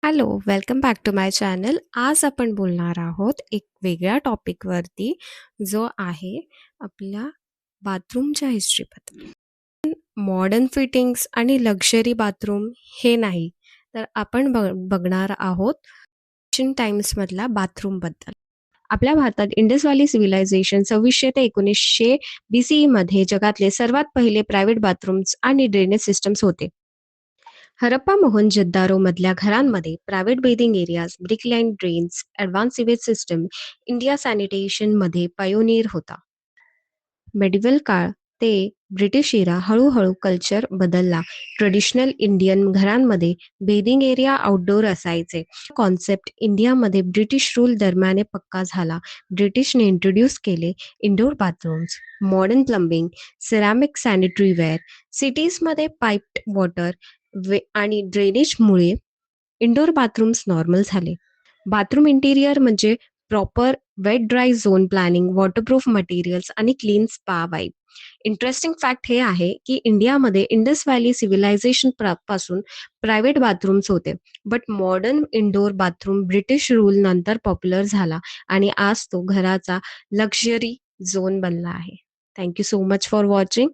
Hello, welcome back to my channel. आज आपण बोलणार आहोत एक वेगळ्या टॉपिकवरती, जो आहे आपल्या बाथरूमच्या हिस्ट्रीबद्दल. मॉडर्न फिटिंग्स आणि लक्झरी बाथरूम हे नाही, तर आपण बघणार आहोत एन्शियंट टाइम्समधल्या बाथरूमबद्दल. आपल्या भारतात इंडस व्हॅली सिव्हिलायझेशन 2600 ते 1900 BCE जगातले सर्वात पहिले प्रायव्हेट बाथरूम्स आणि ड्रेनेज सिस्टम्स होते. हरप्पा मोहनजोदारोमधल्या घरांमध्ये private bathing areas, brick line drains, advance sewage system India सॅनिटेशनमध्ये पायोनियर होता. मेडिव्हल काळ ते ब्रिटिश इरा हळूहळू कल्चर बदलला. ट्रेडिशनल इंडियन घरांमध्ये बेथिंग एरिया आउटडोअर असायचे. कॉन्सेप्ट इंडियामध्ये ब्रिटिश रूल दरम्यान पक्का झाला. ब्रिटिशने इंट्रोड्यूस केले indoor bathrooms, modern plumbing, ceramic sanitary ware. सिटीजमध्ये पाईप्ड वॉटर आणि ड्रेनेजमुळे इंडोर बाथरूम्स नॉर्मल झाले. बाथरूम इंटिरियर म्हणजे proper wet dry zone planning, waterproof materials आणि clean spa vibe. Interesting fact हे आहे की इंडियामध्ये इंडस व्हॅली सिव्हिलायझेशन पासून प्रायव्हेट बाथरूम्स होते, but modern indoor bathroom British rule नंतर पॉप्युलर झाला आणि आज तो घराचा लक्झरी झोन बनला आहे. Thank you so much for watching.